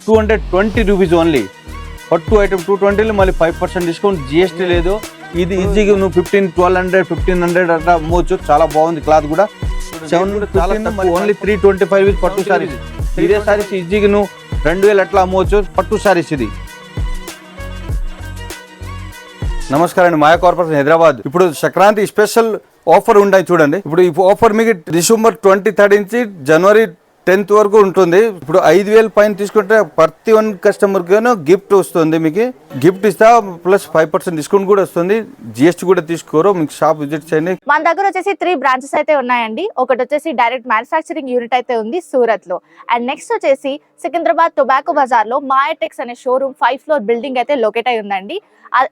220 rupees only. పట్టు item 220 మళ్ళీ 5% discount, GST లేదు. ఇది ఈజీగా నువ్వు 1200 అట్లా అమ్మవచ్చు. చాలా బాగుంది క్లాత్ కూడా. 715 ఓన్లీ 325 విత్ పట్టు సారీస్. ఇదే సారీస్ ఈజీగా నువ్వు 2000 అట్లా అమ్మవచ్చు. పట్టు సారీస్ ఇది. నమస్కారం అండి, మాయా కార్పొరేషన్ హైదరాబాద్. ఇప్పుడు సంక్రాంతి స్పెషల్ ఆఫర్ ఉంటాయి చూడండి. ఇప్పుడు ఈ ఆఫర్ మీకు డిసెంబర్ 23 నుంచి జనవరి 10th వరకు ఉంటుంది. ఇప్పుడు 5000 పైన తీసుకుంటే ప్రతి వన్ కస్టమర్ గాను గిఫ్ట్ వస్తుంది. మీకు గిఫ్ట్ ఇస్తా, ప్లస్ 5% డిస్కౌంట్ కూడా వస్తుంది. జిఎస్టీ కూడా తీసుకోరు. మీకు షాప్ విజిట్ చేయండి. మన దగ్గర వచ్చేసి 3 బ్రాంచెస్ అయితే ఉన్నాయండి. ఒకటి వచ్చేసి డైరెక్ట్ మ్యానుఫ్యాక్చరింగ్ యూనిట్ అయితే ఉంది సూరత్ లో. అండ్ నెక్స్ట్ వచ్చేసి సికింద్రాబాద్ టొబాకో బజార్ లో మాయాటెక్స్ అనే షోరూమ్ 5th ఫ్లోర్ బిల్డింగ్ అయితే లొకేట్ అయి ఉందండి.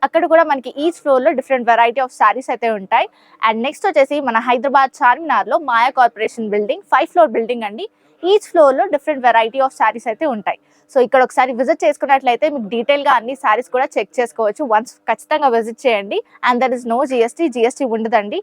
అక్కడ కూడా మనకి ఈచ్ ఫ్లోర్ లో డిఫరెంట్ వెరైటీ ఆఫ్ సారీస్ అయితే ఉంటాయి. అండ్ నెక్స్ట్ వచ్చేసి మన హైదరాబాద్ చార్మినార్ లో Maya corporation building 5th floor building అండి. ఈచ్ ఫ్లోర్ లో డిఫరెంట్ వెరైటీ ఆఫ్ సారీస్ అయితే ఉంటాయి. సో ఇక్కడ ఒకసారి విజిట్ చేసుకున్నట్లయితే మీకు డీటెయిల్ గా అన్ని సారీస్ కూడా చెక్ చేసుకోవచ్చు. వన్స్ ఖచ్చితంగా విజిట్ చేయండి. And there is no GST ఉండదండి.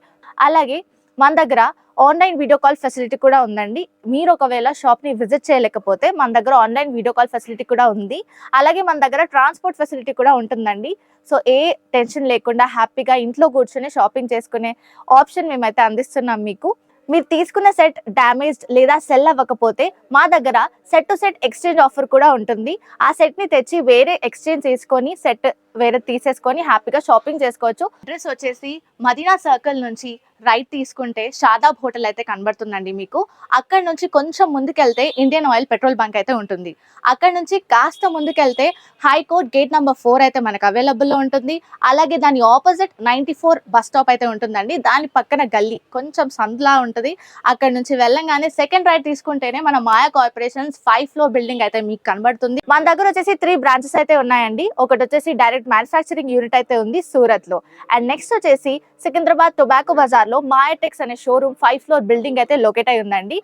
అలాగే మన దగ్గర ఆన్లైన్ వీడియో కాల్ ఫెసిలిటీ కూడా ఉందండి. మీరు ఒకవేళ షాప్ ని విజిట్ చేయలేకపోతే మన దగ్గర ఆన్లైన్ వీడియో కాల్ ఫెసిలిటీ కూడా ఉంది. అలాగే మన దగ్గర ట్రాన్స్పోర్ట్ ఫెసిలిటీ కూడా ఉంటుందండి. సో ఏ టెన్షన్ లేకుండా హ్యాపీగా ఇంట్లో కూర్చొని షాపింగ్ చేసుకునే ఆప్షన్ మేమైతే అందిస్తున్నాం మీకు. మీరు తీసుకున్న సెట్ డ్యామేజ్డ్ లేదా సెల్ అవ్వకపోతే మా దగ్గర set to set exchange offer కూడా ఉంటుంది. ఆ సెట్ ని తెచ్చి వేరే ఎక్స్చేంజ్ చేసుకొని సెట్ వేరే తీసేసుకొని హ్యాపీగా షాపింగ్ చేసుకోవచ్చు. అడ్రస్ వచ్చేసి మదీనా సర్కిల్ నుంచి రైట్ తీసుకుంటే షాదాబ్ హోటల్ అయితే కనబడుతుందండి మీకు. అక్కడ నుంచి కొంచెం ముందుకెళ్తే ఇండియన్ ఆయిల్ పెట్రోల్ బంక్ అయితే ఉంటుంది. అక్కడ నుంచి కాస్త ముందుకెళ్తే హైకోర్ట్ గేట్ నెంబర్ 4 అయితే మనకు అవైలబుల్లో ఉంటుంది. అలాగే దాని ఆపోజిట్ 94 బస్ స్టాప్ అయితే ఉంటుందండి. దాని పక్కన గల్లీ కొంచెం సందులా ఉంటుంది. అక్కడ నుంచి వెళ్ళంగానే సెకండ్ రైట్ తీసుకుంటేనే మన మాయా కార్పొరేషన్స్ 5th ఫ్లోర్ బిల్డింగ్ అయితే మీకు కనబడుతుంది. మన దగ్గర వచ్చేసి 3 బ్రాంచెస్ అయితే ఉన్నాయండి. ఒకటి వచ్చేసి డైరెక్ట్ మ్యానుఫ్యాక్చరింగ్ యూనిట్ అయితే ఉంది సూరత్ లో. అండ్ నెక్స్ట్ వచ్చేసి సికింద్రాబాద్ టొబాకో బజార్ లో మాయాటెక్స్ అనే షోరూమ్ 5th ఫ్లోర్ బిల్డింగ్ అయితే లొకేట్ అయి ఉందండి.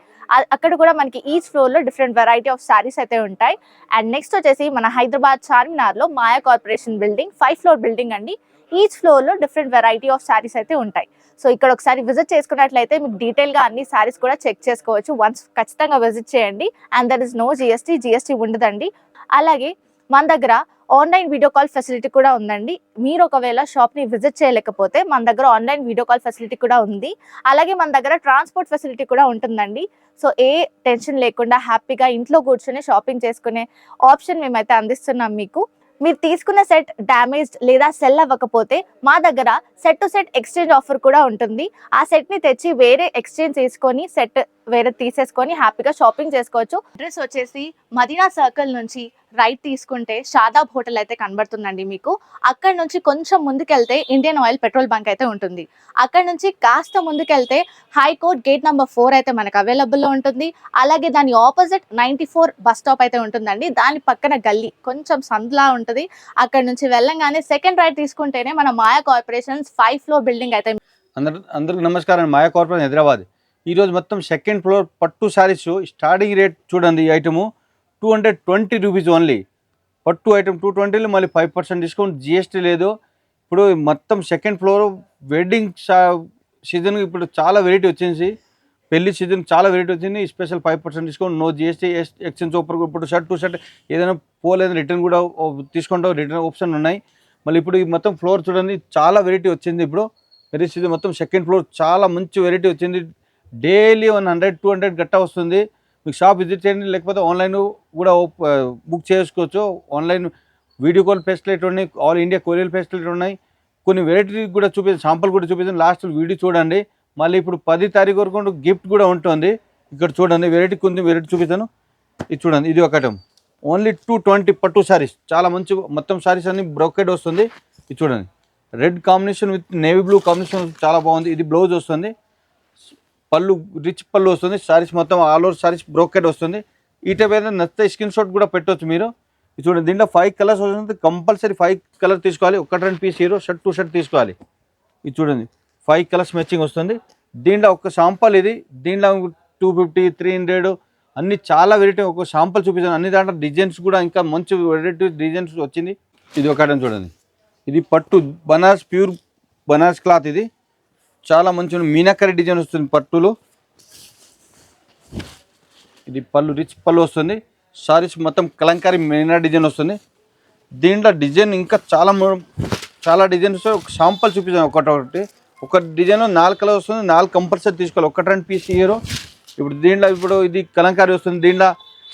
అక్కడ కూడా మనకి ఈచ్ ఫ్లోర్ లో డిఫరెంట్ వెరైటీ ఆఫ్ సారీస్ అయితే ఉంటాయి. అండ్ నెక్స్ట్ వచ్చేసి మన హైదరాబాద్ చార్మినార్ లో Maya corporation building 5th floor building అండి. ఈచ్ ఫ్లోర్ లో డిఫరెంట్ వెరైటీ ఆఫ్ సారీస్ అయితే ఉంటాయి. సో ఇక్కడ ఒకసారి విజిట్ చేసుకున్నట్లయితే మీకు డీటెయిల్ గా అన్ని సారీస్ కూడా చెక్ చేసుకోవచ్చు. వన్స్ ఖచ్చితంగా విజిట్ చేయండి. And there is no GST ఉండదండి. అలాగే మన దగ్గర ఆన్లైన్ వీడియో కాల్ ఫెసిలిటీ కూడా ఉందండి. మీరు ఒకవేళ షాప్ ని విజిట్ చేయలేకపోతే మన దగ్గర ఆన్లైన్ వీడియో కాల్ ఫెసిలిటీ కూడా ఉంది. అలాగే మన దగ్గర ట్రాన్స్పోర్ట్ ఫెసిలిటీ కూడా ఉంటుందండి. సో ఏ టెన్షన్ లేకుండా హ్యాపీగా ఇంట్లో కూర్చొని షాపింగ్ చేసుకునే ఆప్షన్ మేమైతే అందిస్తున్నాం మీకు. మీరు తీసుకున్న సెట్ డ్యామేజ్డ్ లేదా సెల్ అవ్వకపోతే మా దగ్గర set to set exchange offer కూడా ఉంటుంది. ఆ సెట్ ని తెచ్చి వేరే ఎక్స్చేంజ్ చేసుకొని సెట్ వేరే తీసేసుకొని హ్యాపీగా షాపింగ్ చేసుకోవచ్చు. అడ్రస్ వచ్చేసి మదీనా సర్కిల్ నుంచి రైట్ తీసుకుంటే షాదాబ్ హోటల్ అయితే కనబడుతుందండి మీకు. అక్కడ నుంచి కొంచెం ముందుకెళ్తే ఇండియన్ ఆయిల్ పెట్రోల్ బంక్ అయితే ఉంటుంది. అక్కడ నుంచి కాస్త ముందుకెళ్తే హైకోర్ట్ గేట్ నెంబర్ 4 అయితే మనకు అవైలబుల్లో ఉంటుంది. అలాగే దాని ఆపోజిట్ 94 బస్ స్టాప్ అయితే ఉంటుందండి. దాని పక్కన గల్లీ కొంచెం సందులా ఉంటుంది. అక్కడ నుంచి వెళ్ళంగానే సెకండ్ రైట్ తీసుకుంటేనే మన మాయా కార్పొరేషన్స్ 5th ఫ్లోర్ బిల్డింగ్ అయితే. అందరికి నమస్కారం. మాయా కార్పొరేషన్ హైదరాబాద్. ఈరోజు మొత్తం సెకండ్ ఫ్లోర్ పట్టు శారీస్ స్టార్టింగ్ రేట్ చూడండి. ఈ ఐటము 220 రూపీస్ ఓన్లీ. పట్టు ఐటమ్ 220 మళ్ళీ 5% డిస్కౌంట్, జిఎస్టీ లేదు. ఇప్పుడు మొత్తం సెకండ్ ఫ్లోర్ వెడ్డింగ్ సీజన్ ఇప్పుడు చాలా వెరైటీ వచ్చింది. పెళ్లి సీజన్ చాలా వెరైటీ వచ్చింది. Special 5% discount, no GST, exchange offer. ఇప్పుడు షర్ట్ టు షర్ట్ ఏదైనా పోలేదు రిటర్న్ కూడా తీసుకుంటాం, రిటర్న్ ఆప్షన్ ఉన్నాయి. మళ్ళీ ఇప్పుడు ఈ మొత్తం ఫ్లోర్ చూడండి చాలా వెరైటీ వచ్చింది. ఇప్పుడు వెరైటీ సీజన్ మొత్తం సెకండ్ ఫ్లోర్ చాలా మంచి వెరైటీ వచ్చింది. డైలీ 100-200 గట్టా వస్తుంది. మీకు షాప్ విజిట్ చేయండి, లేకపోతే ఆన్లైన్ కూడా బుక్ చేసుకోవచ్చు. ఆన్లైన్ వీడియో కాల్ ఫెసిలిటీ ఉన్నాయి, ఆల్ ఇండియా కొరియర్ ఫెసిలిటీ ఉన్నాయి. కొన్ని వెరైటీ కూడా శాంపుల్ కూడా చూపిస్తాను. లాస్ట్ వీడియో చూడండి. మళ్ళీ ఇప్పుడు 10 తారీఖు వరకు గిఫ్ట్ కూడా ఉంటుంది. ఇక్కడ చూడండి వెరైటీ కొంచెం వెరైటీ చూపిస్తాను. ఇది చూడండి, ఇది ఒకటం ఓన్లీ 220 పట్టు శారీస్. చాలా మంచి మొత్తం శారీస్ అన్ని బ్రోకెడ్ వస్తుంది. ఇది చూడండి, red combination with navy blue combination చాలా బాగుంది. ఇది బ్లౌజ్ వస్తుంది, పళ్ళు రిచ్ పళ్ళు వస్తుంది. శారీస్ మొత్తం ఆల్ ఓవర్ శారీస్ బ్రోకెడ్ వస్తుంది. ఈ టైప్ అయితే నచ్చితే స్క్రీన్ షాట్ కూడా పెట్టవచ్చు మీరు. ఇది చూడండి, దీంట్లో 5 కలర్స్ వస్తుంది. కంపల్సరీ 5 కలర్ తీసుకోవాలి. 1-2 పీస్ హీరో షర్ట్ టు షర్ట్ తీసుకోవాలి. ఇది చూడండి 5 కలర్స్ మ్యాచింగ్ వస్తుంది. దీంట్లో ఒక శాంపుల్ ఇది. దీంట్లో 250, 300 అన్ని చాలా వెరైటీ. ఒక శాంపుల్ చూపించాను. అన్ని దాంట్లో డిజైన్స్ కూడా ఇంకా మంచి వెరైటీ డిజైన్స్ వచ్చింది. ఇది ఒకటం చూడండి, ఇది పట్టు బనారస్, ప్యూర్ బనారస్ క్లాత్. ఇది చాలా మంచి మీనాకరి డిజైన్ వస్తుంది పట్టులో. ఇది పళ్ళు రిచ్ పళ్ళు వస్తుంది. సారీస్ మొత్తం కలంకారీ మీనా డిజైన్ వస్తుంది. దీంట్లో డిజైన్ ఇంకా చాలా డిజైన్స్ ఒక శాంపుల్ చూపించాను. ఒక డిజైన్ 4 కలర్ వస్తుంది. 4 కంపల్సరీ తీసుకోవాలి. 1-2 పీస్ ఇయర్. ఇప్పుడు ఇది కలంకారీ వస్తుంది. దీంట్లో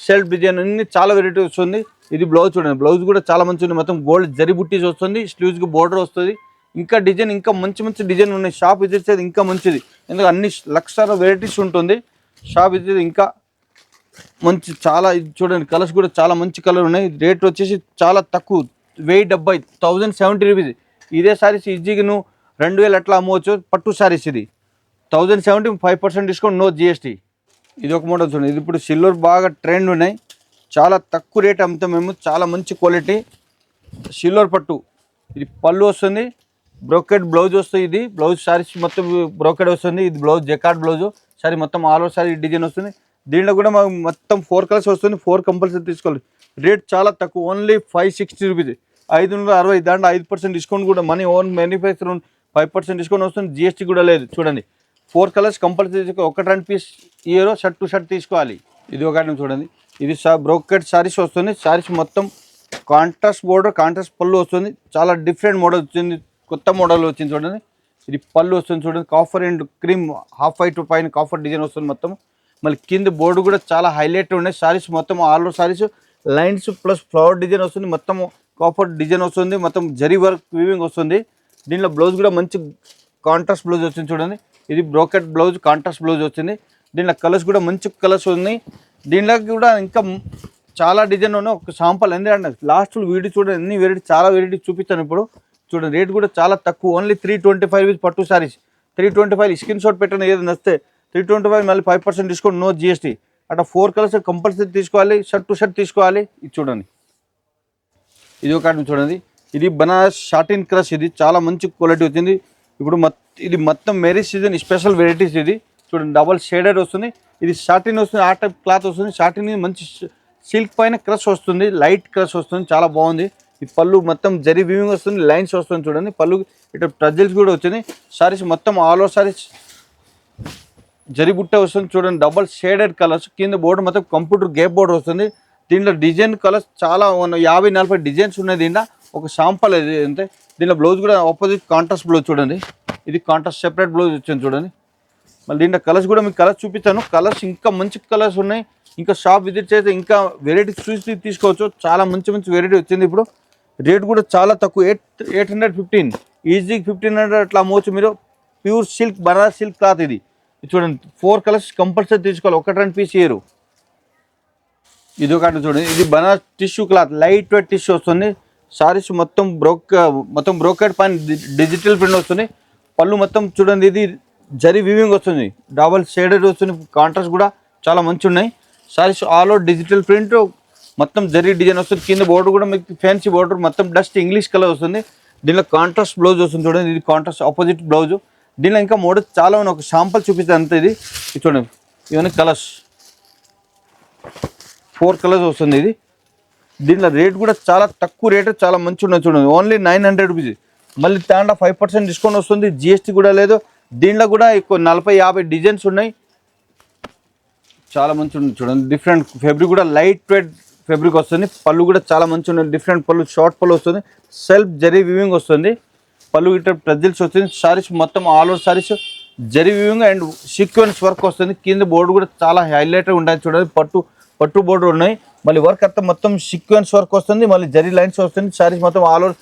సెల్ఫ్ డిజైన్ అన్ని చాలా వెరైటీ వస్తుంది. ఇది బ్లౌజ్ చూడండి. బ్లౌజ్ కూడా చాలా మంచి ఉంది. మొత్తం గోల్డ్ జరీ బుట్టీస్ వస్తుంది. స్లీవ్స్కి బోర్డర్ వస్తుంది. ఇంకా డిజైన్ ఇంకా మంచి డిజైన్ ఉన్నాయి. షాప్ విజిట్ చేసేది ఇంకా మంచిది. ఎందుకంటే అన్ని లక్షల వెరైటీస్ ఉంటుంది. షాప్ విజిట్ ఇంకా మంచి చాలా ఇది చూడండి. కలర్స్ కూడా చాలా మంచి కలర్ ఉన్నాయి. రేట్ వచ్చేసి చాలా తక్కువ 1070 1070 రూపీస్. ఇదే సారీస్ ఈజీగా నువ్వు 2000 అట్లా అమ్మవచ్చు. పట్టు సారీస్ ఇది 1070 5% డిస్కౌంట్, నో జిఎస్టీ. ఇది ఒక మోడల్ చూడండి. ఇది ఇప్పుడు సిల్వర్ బాగా ట్రెండ్ ఉన్నాయి. చాలా తక్కువ రేట్ అమ్ముతాం మేము. చాలా మంచి క్వాలిటీ సిల్వర్ పట్టు. ఇది పళ్ళు వస్తుంది. బ్రోకెడ్ బ్లౌజ్ వస్తుంది. ఇది బ్లౌజ్ సారీస్ మొత్తం బ్రోకెడ్ వస్తుంది. ఇది బ్లౌజ్ జకార్డ్ బ్లౌజ్. సారీ మొత్తం ఆల్ ఓవర్ సారీ డిజైన్ వస్తుంది. దీంట్లో కూడా మాకు మొత్తం 4 కలర్స్ వస్తుంది. 4 కంపల్సరీ తీసుకోవాలి. రేట్ చాలా తక్కువ, ఓన్లీ 560 రూపీస్. 560. దాంట్లో 5% డిస్కౌంట్ కూడా మనీ ఓన్ మ్యానుఫ్యాక్చర్ 5% డిస్కౌంట్ వస్తుంది. జిఎస్టీ కూడా లేదు. చూడండి 4 కలర్స్ కంపల్సరీ తీసుకోవాలి. 1-2 పీస్ ఇయర్ షర్ట్ టు షర్ట్ తీసుకోవాలి. ఇది ఒక ఐటమ్ చూడండి. ఇది బ్రోకెడ్ సారీస్ వస్తుంది. సారీస్ మొత్తం కాంట్రాస్ట్ బోర్డర్, కాంట్రాస్ట్ పళ్ళు వస్తుంది. చాలా డిఫరెంట్ మోడల్ వచ్చింది. కొత్త మోడల్ వచ్చింది చూడండి. ఇది పళ్ళు వస్తుంది చూడండి. Copper and cream half white పైన కాఫర్ డిజైన్ వస్తుంది మొత్తం. మళ్ళీ కింద బోర్డు కూడా చాలా హైలైట్ ఉన్నాయి. సారీస్ మొత్తం all over saris lines plus flower design వస్తుంది. మొత్తం కాఫర్ డిజైన్ వస్తుంది. మొత్తం జరీ వర్క్ వీవింగ్ వస్తుంది. దీంట్లో బ్లౌజ్ కూడా మంచి కాంట్రాస్ట్ బ్లౌజ్ వచ్చింది చూడండి. ఇది బ్రోకెట్ బ్లౌజ్, కాంట్రాస్ట్ బ్లౌజ్ వచ్చింది. దీంట్లో కలర్స్ కూడా మంచి కలర్స్ ఉన్నాయి. దీంట్లో కూడా ఇంకా చాలా డిజైన్ ఉన్నాయి. ఒక శాంపుల్ ఎందుకంటే లాస్ట్ వీడియో చూడండి. ఎన్ని వెరైటీ చాలా వెరైటీ చూపిస్తాను ఇప్పుడు చూడండి. రేట్ కూడా చాలా తక్కువ, ఓన్లీ 325 రూపీస్ పట్టు సారీస్. 325 స్క్రీన్ షాట్ పెట్టండి. ఏది నచ్చితే 325 మళ్ళీ 5% డిస్కౌంట్, నో జిఎస్టీ. అట్లా 4 కలర్స్ కంపల్సరీ తీసుకోవాలి. షర్ట్ టు షర్ట్ తీసుకోవాలి. ఇది చూడండి. ఇది ఒక ఐటమ్ చూడండి. ఇది బనారస్ షాటిన్ క్రష్. ఇది చాలా మంచి క్వాలిటీ వచ్చింది. ఇప్పుడు ఇది మొత్తం మ్యారేజ్ సీజన్ స్పెషల్ వెరైటీస్. ఇది చూడండి డబల్ షేడెడ్ వస్తుంది. ఇది షాటిన్ వస్తుంది. ఆ టైప్ క్లాత్ వస్తుంది. షాటిన్ మంచి సిల్క్ పైన క్రష్ వస్తుంది. లైట్ క్రష్ వస్తుంది. చాలా బాగుంది. ఈ పళ్ళు మొత్తం జరీ వీవింగ్ వస్తుంది. లైన్స్ వస్తుంది చూడండి. పళ్ళు ఇట్లా టజల్స్ కూడా వచ్చింది. సారీస్ మొత్తం ఆల్ ఓవర్ సారీస్ జరీ బుట్ట వస్తుంది చూడండి. Double shaded colours. కింద బోర్డర్ మొత్తం కంప్యూటర్ గేప్ బోర్డర్ వస్తుంది. దీంట్లో డిజైన్ కలర్స్ చాలా 50-40 డిజైన్స్ ఉన్నాయి. దీంట్లో ఒక శాంపుల్ ఇది అంతే. దీంట్లో బ్లౌజ్ కూడా ఆపోజిట్ కాంట్రాస్ట్ బ్లౌజ్ చూడండి. ఇది కాంట్రాస్ట్ సెపరేట్ బ్లౌజ్ వచ్చింది చూడండి. మళ్ళీ దీంట్లో కలర్స్ కూడా మీకు కలర్స్ చూపిస్తాను. కలర్స్ ఇంకా మంచి కలర్స్ ఉన్నాయి. ఇంకా షాప్ విజిట్ చేస్తే ఇంకా వెరైటీస్ చూసి తీసుకోవచ్చు. చాలా మంచి వెరైటీ వచ్చింది. ఇప్పుడు రేట్ కూడా చాలా తక్కువ, 815. ఈజీగా 1500 అట్లా అమ్మవచ్చు మీరు. Pure silk Banaras silk cloth. ఇది చూడండి. 4 కలర్స్ కంపల్సరీ తీసుకోవాలి. 1-2 పీస్ ఇయర్. ఇది ఒక చూడండి. ఇది Banaras tissue cloth, light weight tissue వస్తుంది. సారీస్ మొత్తం బ్రోకెడ్ పైన డిజిటల్ ప్రింట్ వస్తుంది. పళ్ళు మొత్తం చూడండి. ఇది జరీ వీవింగ్ వస్తుంది. డబల్ షేడెడ్ వస్తుంది. కాంట్రాస్ట్ కూడా చాలా మంచి ఉన్నాయి. Saris all over digital print మొత్తం జరీ డిజైన్ వస్తుంది. కింద బోర్డర్ కూడా మీకు ఫ్యాన్సీ బోర్డర్ మొత్తం డస్ట్ ఇంగ్లీష్ కలర్ వస్తుంది. దీనిలో కాంట్రాస్ట్ బ్లౌజ్ వస్తుంది చూడండి. ఇది కాంట్రాస్ట్ ఆపోజిట్ బ్లౌజ్. దీనిలో ఇంకా మోడల్స్ చాలా ఉన్నాయి. ఒక శాంపుల్ చూపిస్తాను అంతే. ఇది చూడండి. ఇవన్నీ కలర్స్ 4 కలర్స్ వస్తుంది. ఇది దీంట్లో రేట్ కూడా చాలా తక్కువ రేట్, చాలా మంచి ఉన్నాయి చూడండి. Only 900 rupees. మళ్ళీ దాంట్లో 5% డిస్కౌంట్ వస్తుంది. జిఎస్టీ కూడా లేదు. దీంట్లో కూడా ఎక్కువ 40-50 డిజైన్స్ ఉన్నాయి. చాలా మంచి ఉంది చూడండి. డిఫరెంట్ ఫ్యాబ్రిక్ కూడా లైట్ వెయిట్ ఫ్యాబ్రిక్ వస్తుంది. పళ్ళు కూడా చాలా మంచి ఉన్నాయి. డిఫరెంట్ పళ్ళు, షార్ట్ పళ్ళు వస్తుంది. సెల్ఫ్ జరీ వీవింగ్ వస్తుంది. పళ్ళు ఇట్లా ప్రజల్స్ వస్తుంది. సారీస్ మొత్తం all over saris zari weaving and sequence work వస్తుంది. కింద బోర్డు కూడా చాలా హైలైట్ ఉంటుంది చూడండి. పట్టు బోర్డర్ ఉన్నాయి. మళ్ళీ వర్క్ అంతా మొత్తం సీక్వెన్స్ వర్క్ వస్తుంది. మళ్ళీ జరీ లైన్స్ వస్తుంది. సారీస్ మొత్తం all over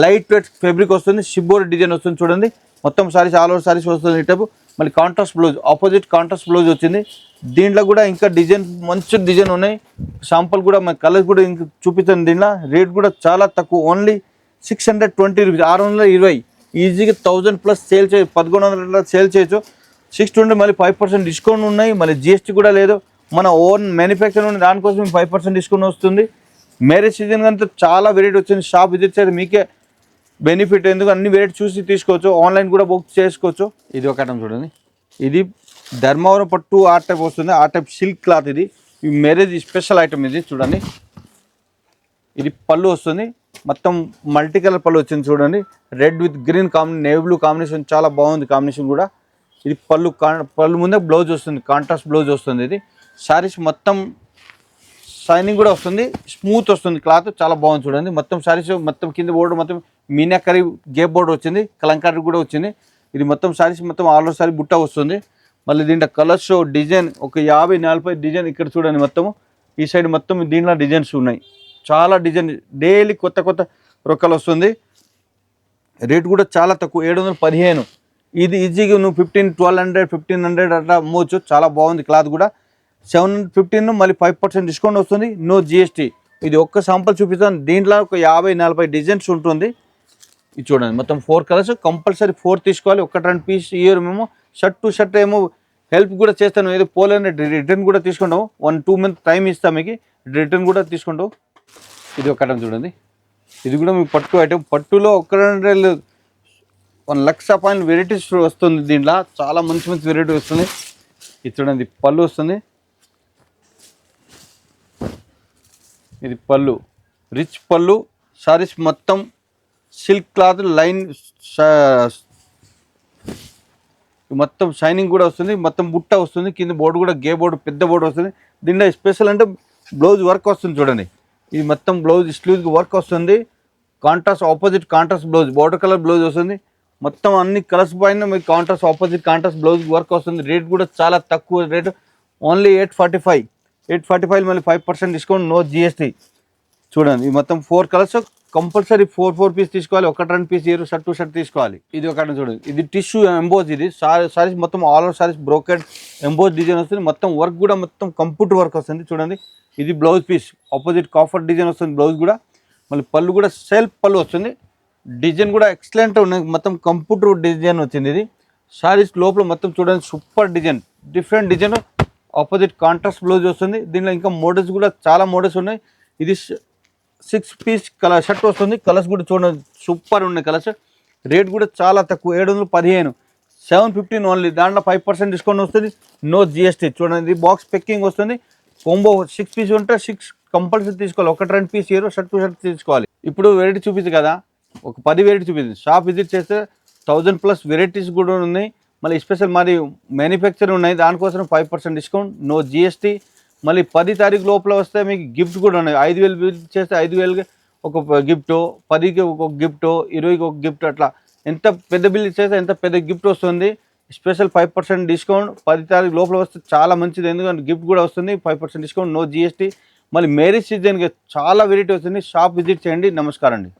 light weight fabric వస్తుంది. షిబ్బోర్డ్ డిజైన్ వస్తుంది చూడండి. మొత్తం సారీస్ ఆల్ ఓవర్ సారీస్ వస్తుంది ఈ టైపు. మళ్ళీ contrast blouse, opposite contrast blouse వచ్చింది. దీంట్లో కూడా ఇంకా డిజైన్ మంచి డిజైన్ ఉన్నాయి. శాంపుల్ కూడా మన కలర్స్ కూడా ఇంకా చూపిస్తాను. దీంట్లో రేట్ కూడా చాలా తక్కువ, ఓన్లీ 620 రూపీస్. 620. ఈజీగా 1000 ప్లస్ సేల్ చేయొచ్చు. 1100 సేల్ చేయొచ్చు. 620 మళ్ళీ 5% డిస్కౌంట్ ఉన్నాయి. మళ్ళీ జిఎస్టీ కూడా లేదు. మన ఓన్ మ్యానుఫ్యాక్చర్ ఉంది. దానికోసం 5% డిస్కౌంట్ వస్తుంది. మ్యారేజ్ సీజన్ కంటే చాలా వెరైటీ వచ్చింది. షాప్ విజిట్ చేస్తే మీకే బెనిఫిట్. ఎందుకు అన్ని వెరైటీ చూసి తీసుకోవచ్చు. ఆన్లైన్ కూడా బుక్ చేసుకోవచ్చు. ఇది ఒక ఐటమ్ చూడండి. ఇది ధర్మవరం పట్టు ఆ టైప్ వస్తుంది. ఆ టైప్ సిల్క్ క్లాత్. ఇది మ్యారేజ్ స్పెషల్ ఐటమ్. ఇది చూడండి. ఇది పళ్ళు వస్తుంది. మొత్తం మల్టీ కలర్ పళ్ళు వచ్చింది చూడండి. Red with green navy blue combination చాలా బాగుంది కాంబినేషన్ కూడా. ఇది పళ్ళు ముందే బ్లౌజ్ వస్తుంది. కాంట్రాస్ట్ బ్లౌజ్ వస్తుంది. ఇది సారీస్ మొత్తం షైనింగ్ కూడా వస్తుంది, స్మూత్ వస్తుంది క్లాత్, చాలా బాగుంది చూడండి. మొత్తం సారీస్ మొత్తం కింద బోర్డు మొత్తం మీనాకరీ గేప్ బోర్డు వచ్చింది, కలంకారీ కూడా వచ్చింది. ఇది మొత్తం సారీస్ మొత్తం ఆల్ ఓవర్ సారీ బుట్ట వస్తుంది. మళ్ళీ దీంట్లో కలర్స్ డిజైన్ ఒక 50-40 డిజైన్ ఇక్కడ చూడండి. మొత్తం ఈ సైడ్ మొత్తం దీంట్లో డిజైన్స్ ఉన్నాయి, చాలా డిజైన్, డైలీ కొత్త కొత్త రొక్కలు వస్తుంది. రేట్ కూడా చాలా తక్కువ, 715. ఇది ఈజీగా నువ్వు 1200 1500 అట్లా అమ్మవచ్చు. చాలా బాగుంది క్లాత్ కూడా. 715 మళ్ళీ 5% డిస్కౌంట్ వస్తుంది, నో జిఎస్టీ. ఇది ఒక్క శాంపుల్ చూపిస్తాను. దీంట్లో ఒక 50-40 డిజైన్స్ ఉంటుంది. ఇది చూడండి మొత్తం 4 కలర్స్, కంపల్సరీ 4 తీసుకోవాలి. 1-2 పీస్ ఇయర్ మేము షర్ట్ టు షర్ట్ ఏమో హెల్ప్ కూడా చేస్తాను, ఏదో పోలేని రిటర్న్ కూడా తీసుకుంటాము. 1-2 మంత్ టైం ఇస్తాం మీకు, రిటర్న్ కూడా తీసుకుంటాం. ఇది ఒక ఐటమ్ చూడండి, ఇది కూడా మీకు పట్టు ఐటమ్. పట్టులో 1,00,000 వెరైటీస్ వస్తుంది దీంట్లో, చాలా మంచి మంచి వెరైటీ వస్తుంది. ఇది చూడండి పళ్ళు వస్తుంది, ఇది పళ్ళు రిచ్ పళ్ళు. సారీస్ మొత్తం సిల్క్ క్లాత్ లైన్ మొత్తం షైనింగ్ కూడా వస్తుంది, మొత్తం బుట్ట వస్తుంది. కింద బోర్డు కూడా గే బోర్డు పెద్ద బోర్డు వస్తుంది. దీంట్లో స్పెషల్ అంటే బ్లౌజ్ వర్క్ వస్తుంది చూడండి. ఇది మొత్తం బ్లౌజ్ స్లీవ్ వర్క్ వస్తుంది, contrast opposite contrast blouse, border colour blouse వస్తుంది. మొత్తం అన్ని కలర్స్ పైన మీకు contrast opposite contrast blouse work వస్తుంది. రేట్ కూడా చాలా తక్కువ రేటు, ఓన్లీ 845 మళ్ళీ 5% డిస్కౌంట్, నో జిఎస్టీ. చూడండి ఈ మొత్తం 4 కలర్స్, కంపల్సరీ 4 పీస్ తీసుకోవాలి. 1-2 పీస్ ఇయర్ షర్ట్ టు షర్ట్ తీసుకోవాలి. ఇది ఒక చూడండి, ఇది టిష్యూ ఎంబోజ్. ఇది సారీస్ మొత్తం all over saris brocade emboss design వస్తుంది. మొత్తం వర్క్ కూడా మొత్తం కంప్యూటర్ వర్క్ వస్తుంది చూడండి. ఇది blouse piece, opposite copper design వస్తుంది బ్లౌజ్ కూడా. మళ్ళీ పళ్ళు కూడా సెల్ఫ్ పళ్ళు వస్తుంది. డిజైన్ కూడా ఎక్సలెంట్ ఉన్నాయి, మొత్తం కంప్యూటర్ డిజైన్ వచ్చింది. ఇది సారీస్ లోపల మొత్తం చూడండి super design, different design, opposite contrast blouse వస్తుంది. దీనిలో ఇంకా మోడల్స్ కూడా చాలా మోడల్స్ ఉన్నాయి. ఇది 6 పీస్ కలర్ షర్ట్ వస్తుంది. కలర్స్ కూడా చూడండి సూపర్ ఉన్నాయి కలర్స్. రేట్ కూడా చాలా తక్కువ, 715, 715 ఓన్లీ. దాంట్లో 5% డిస్కౌంట్ వస్తుంది, నో జిఎస్టీ. చూడండి ఇది బాక్స్ పెక్కింగ్ వస్తుంది. కొంబో 6 పీస్ ఉంటే 6 కంపల్సరీ తీసుకోవాలి. 1-2 పీస్ ఇయర్ షర్ట్ టు షర్ట్ తీసుకోవాలి. ఇప్పుడు వెరైటీ చూపించు కదా, ఒక 10 వెరైటీ చూపించింది. షాప్ విజిట్ చేస్తే 1000+ వెరైటీస్ కూడా ఉన్నాయి. మళ్ళీ స్పెషల్ మరి మ్యానుఫ్యాక్చర్ ఉన్నాయి, దానికోసం 5% డిస్కౌంట్, నో జిఎస్టీ. మళ్ళీ 10 తారీఖు లోపల వస్తే మీకు గిఫ్ట్ కూడా ఉన్నాయి. 5,000 బిల్ చేస్తే 5,000 ఒక గిఫ్ట్, 10కి ఒక గిఫ్ట్, 20కి ఒక గిఫ్ట్, అట్లా ఎంత పెద్ద బిల్ చేస్తే ఎంత పెద్ద గిఫ్ట్ వస్తుంది. స్పెషల్ 5% డిస్కౌంట్ 10 తారీఖు లోపల వస్తే చాలా మంచిది, ఎందుకంటే గిఫ్ట్ కూడా వస్తుంది. 5% డిస్కౌంట్, నో జిఎస్టీ. మళ్ళీ మ్యారేజ్ సీజన్కి చాలా వెరైటీ వస్తుంది. షాప్ విజిట్ చేయండి. నమస్కారం అండి.